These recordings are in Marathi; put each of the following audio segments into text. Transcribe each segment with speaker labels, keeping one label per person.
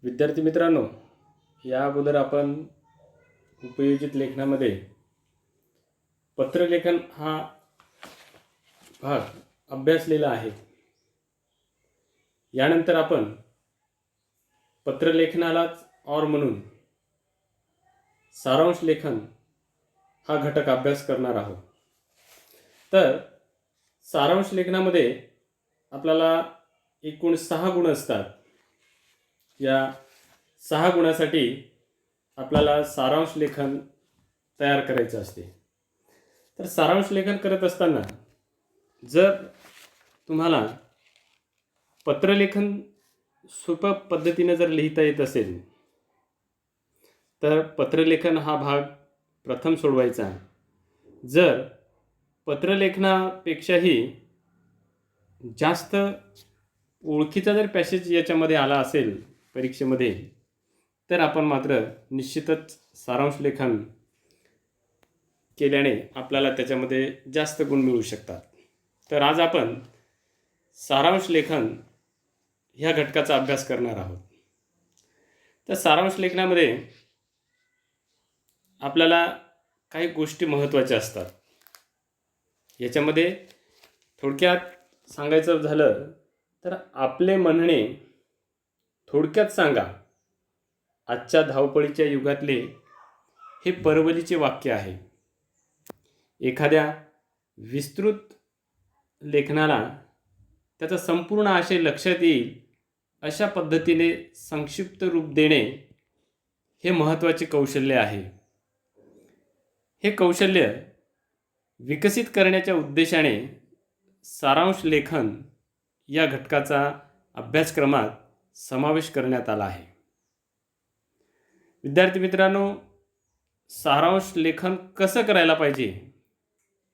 Speaker 1: विद्यार्थी मित्रांनो, या अगोदर आपण उपयोजित लेखनामध्ये पत्रलेखन हा भाग अभ्यासलेला आहे. यानंतर आपण पत्रलेखनालाच और म्हणून सारांश लेखन हा घटक अभ्यास करणार आहोत. तर सारांश लेखनामध्ये आपल्याला एकूण 6 गुण असतात. या 6 गुणासाठी आपल्याला सारांश लेखन तयार करायचं असते. तर सारांश लेखन करत असताना जर तुम्हाला पत्रलेखन सोप्या पद्धतीने जर लिहिता येत असेल तर पत्रलेखन हा भाग प्रथम सोडवायचा. जर पत्रलेखनापेक्षाही जास्त ओळखीचा जर पॅसेज याच्यामध्ये आला असेल परीक्षेमध्ये तर आपण मात्र निश्चितच सारांश लेखन केल्याने आपल्याला त्याच्यामध्ये जास्त गुण मिळू शकतात. तर आज आपण सारांश लेखन ह्या घटकाचा अभ्यास करणार आहोत. तर सारांश लेखनामध्ये आपल्याला काही गोष्टी महत्त्वाच्या असतात. याच्यामध्ये थोडक्यात सांगायचं झालं तर आपले म्हणणे थोडक्यात सांगा आजच्या धावपळीच्या युगातले हे परवलीचे वाक्य आहे. एखाद्या विस्तृत लेखनाला त्याचा संपूर्ण आशय लक्षात येईल अशा पद्धतीने संक्षिप्त रूप देणे हे महत्त्वाचे कौशल्य आहे. हे कौशल्य विकसित करण्याच्या उद्देशाने सारांश लेखन या घटकाचा अभ्यासक्रमात समावेश करण्यात आला आहे. विद्यार्थी मित्रांनो, सारांश लेखन कसं करायला पाहिजे,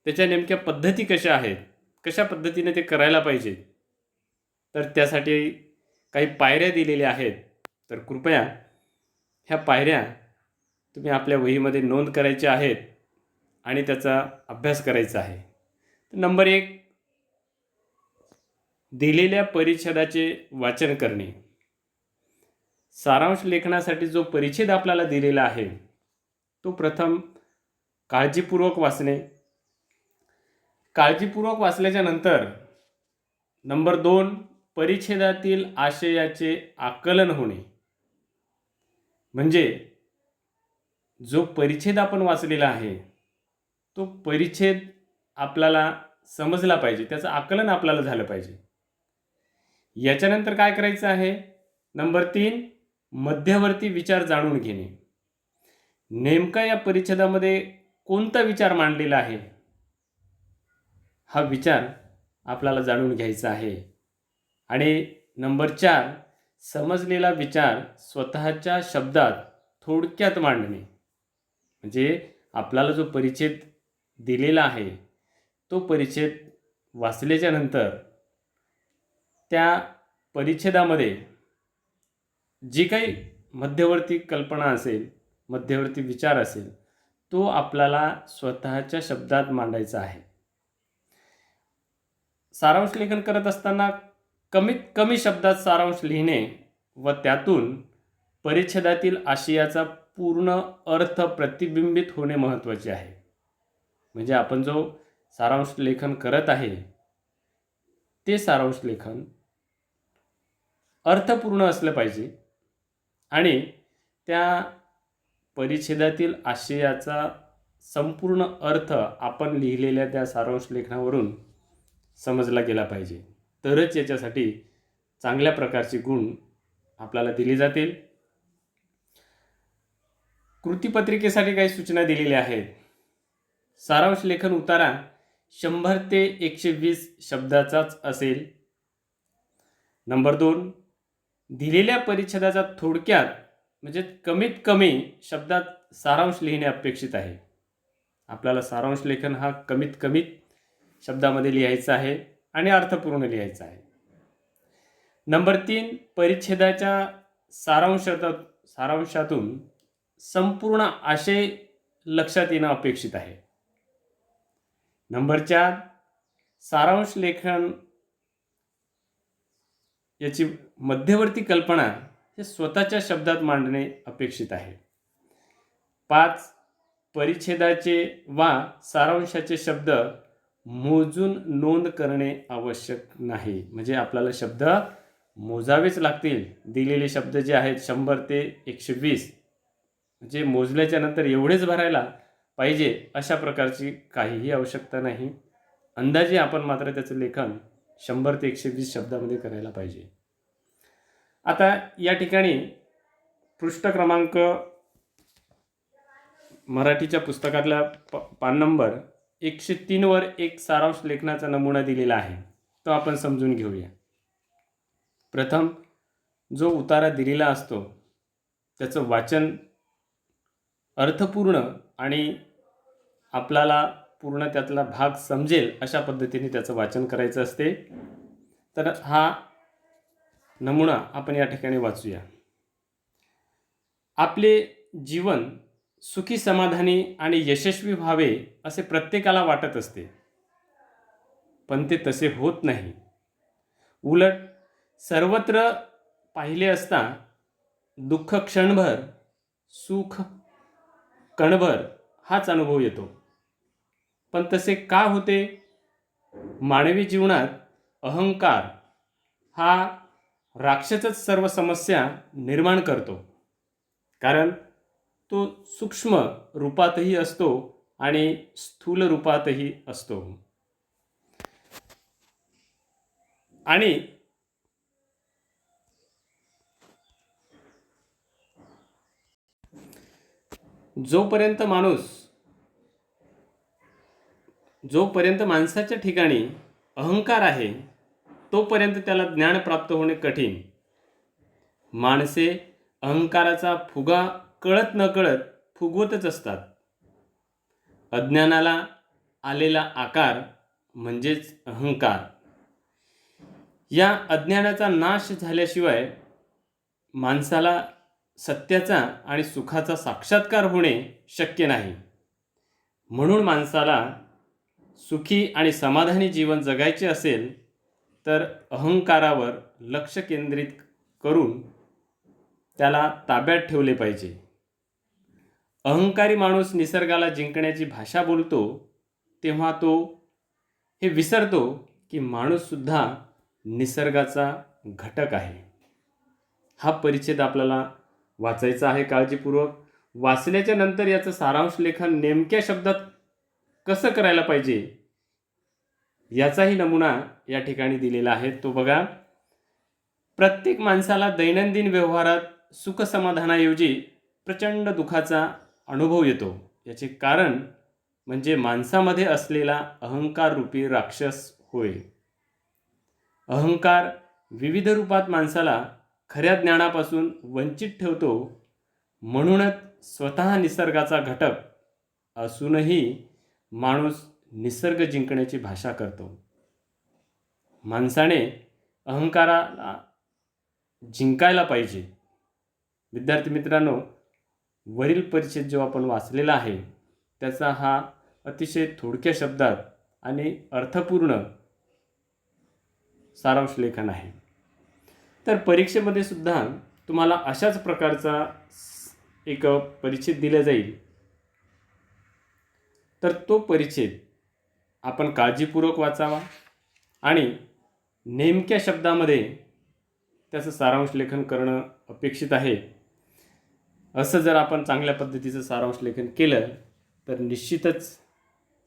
Speaker 1: त्याच्या नेमक्या पद्धती कशा आहेत, कशा पद्धतीने ते करायला पाहिजे, तर त्यासाठी काही पायऱ्या दिलेल्या आहेत. तर कृपया ह्या पायऱ्या तुम्ही आपल्या वहीमध्ये नोंद करायच्या आहेत आणि त्याचा अभ्यास करायचा आहे. नंबर 1, दिलेल्या परिच्छेदाचे वाचन करणे. सारांश लेखनासाठी जो परिच्छेद आपल्याला दिलेला आहे तो प्रथम काळजीपूर्वक वाचणे. काळजीपूर्वक वाचल्याच्या नंतर नंबर 2, परिच्छेदातील आशयाचे आकलन होणे. म्हणजे जो परिच्छेद आपण वाचलेला आहे तो परिच्छेद आपल्याला समजला पाहिजे, त्याचं आकलन आपल्याला झालं पाहिजे. याच्यानंतर काय करायचं आहे, नंबर 3, मध्यवर्ती विचार जाणून घेणे. नेमका या परिच्छेदामध्ये कोणता विचार मांडलेला आहे हा विचार आपल्याला जाणून घ्यायचा आहे. आणि नंबर 4, समजलेला विचार स्वतःच्या शब्दात थोडक्यात मांडणे. म्हणजे आपल्याला जो परिच्छेद दिलेला आहे तो परिच्छेद वाचल्याच्या नंतर त्या परिच्छेदामध्ये जी काही मध्यवर्ती कल्पना असेल, मध्यवर्ती विचार असेल, तो आपल्याला स्वतःच्या शब्दात मांडायचा आहे. सारांश लेखन करत असताना कमीत कमी शब्दात सारांश लिहिणे व त्यातून परिच्छेदातील आशयाचा पूर्ण अर्थ प्रतिबिंबित होणे महत्त्वाचे आहे. म्हणजे आपण जो सारांश लेखन करत आहे ते सारांश लेखन अर्थपूर्ण असलं पाहिजे आणि त्या परिच्छेदातील आशयाचा संपूर्ण अर्थ आपण लिहिलेल्या त्या सारांश लेखनावरून समजला गेला पाहिजे. तरच याच्यासाठी चांगल्या प्रकारचे गुण आपल्याला दिले जातील. कृतीपत्रिकेसाठी काही सूचना दिलेल्या आहेत. सारांश लेखन उतारा 100 ते 120 शब्दाचाच असेल. नंबर 2, दिलेल्या परिच्छेदाचा थोडक्यात म्हणजे कमीत कमी शब्दात सारांश लिहिणे अपेक्षित आहे. आपल्याला सारांश लेखन हा कमीत कमी शब्दामध्ये लिहायचा आहे आणि अर्थपूर्ण लिहायचा आहे. नंबर 3, परिच्छेदाच्या सारांशातून संपूर्ण आशय लक्षात येणं अपेक्षित आहे. नंबर 4, सारांश लेखन याची मध्यवर्ती कल्पना हे स्वतःच्या शब्दात मांडणे अपेक्षित आहे. 5. परिच्छेदाचे वा सारांशाचे शब्द मोजून नोंद करणे आवश्यक नाही. म्हणजे आपल्याला शब्द मोजावेच लागतील. दिलेले शब्द जे आहेत 100 ते 120, म्हणजे मोजल्याच्या नंतर एवढेच भरायला पाहिजे अशा प्रकारची काहीही आवश्यकता नाही. अंदाजे आपण मात्र त्याचं लेखन 100 ते 120 शब्दामध्ये करायला पाहिजे. आता या ठिकाणी पृष्ठ क्रमांक मराठीच्या पुस्तकातल्या पान नंबर 103 वर एक सारांश लेखनाचा नमुना दिलेला आहे, तो आपण समजून घेऊया. प्रथम जो उतारा दिलेला असतो त्याचं वाचन अर्थपूर्ण आणि आपल्याला पूर्ण त्यातला भाग समजेल अशा पद्धतीने त्याचं वाचन करायचं असते. तर हा नमुना आपण या ठिकाणी वाचूया. आपले जीवन सुखी, समाधानी आणि यशस्वी व्हावे असे प्रत्येकाला वाटत असते, पण ते तसे होत नाही. उलट सर्वत्र पाहिले असता दुःख क्षणभर, सुख कणभर हाच अनुभव येतो. पण तसे का होते? मानवी जीवनात अहंकार हा राक्षसच सर्व समस्या निर्माण करतो, कारण तो सूक्ष्म रूपातही असतो आणि स्थूल रूपातही असतो. आणि जोपर्यंत माणसाच्या ठिकाणी अहंकार आहे तोपर्यंत त्याला ज्ञान प्राप्त होणे कठीण. माणसे अहंकाराचा फुगा कळत न कळत फुगवतच असतात. अज्ञानाला आलेला आकार म्हणजेच अहंकार. या अज्ञानाचा नाश झाल्याशिवाय माणसाला सत्याचा आणि सुखाचा साक्षात्कार होणे शक्य नाही. म्हणून माणसाला सुखी आणि समाधानी जीवन जगायचे असेल तर अहंकारावर लक्ष केंद्रित करून त्याला ताब्यात ठेवले पाहिजे. अहंकारी माणूस निसर्गाला जिंकण्याची भाषा बोलतो तेव्हा तो हे विसरतो की माणूससुद्धा निसर्गाचा घटक आहे. हा परिच्छेद आपल्याला वाचायचा आहे काळजीपूर्वक. वाचल्याच्या नंतर याचं सारांश लेखन नेमक्या शब्दात कसं करायला पाहिजे याचाही नमुना या ठिकाणी दिलेला आहे, तो बघा. प्रत्येक माणसाला दैनंदिन व्यवहारात सुख समाधानाऐवजी प्रचंड दुःखाचा अनुभव येतो. याचे कारण म्हणजे माणसामध्ये असलेला अहंकार रूपी राक्षस होय. अहंकार विविध रूपात माणसाला खऱ्या ज्ञानापासून वंचित ठेवतो. म्हणूनच स्वतः निसर्गाचा घटक असूनही माणूस निसर्ग जिंकण्याची भाषा करतो. माणसाने अहंकाराला जिंकायला पाहिजे. विद्यार्थी मित्रांनो, वरील परिच्छेद जो आपण वाचलेला आहे त्याचा हा अतिशय थोडक्या शब्दात आणि अर्थपूर्ण सारांश लेखन आहे. तर परीक्षेमध्ये सुद्धा तुम्हाला अशाच प्रकारचा एक परिच्छेद दिला जाईल. तर तो परिच्छेद आपण काळजीपूर्वक वाचावा आणि नेमक्या शब्दामध्ये त्याचं सारांश लेखन करणं अपेक्षित आहे. असं जर आपण चांगल्या पद्धतीचं सारांश लेखन केलं तर निश्चितच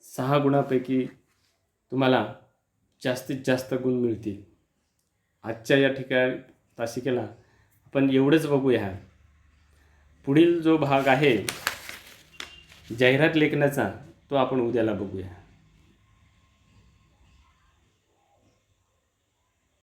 Speaker 1: 6 गुणांपैकी तुम्हाला जास्तीत जास्त गुण मिळतील. आजच्या या ठिकाणी तासिकेला आपण एवढंच बघूया. पुढील जो भाग आहे जाहिरात लेखनाचा तो आपण उद्याला बघूया.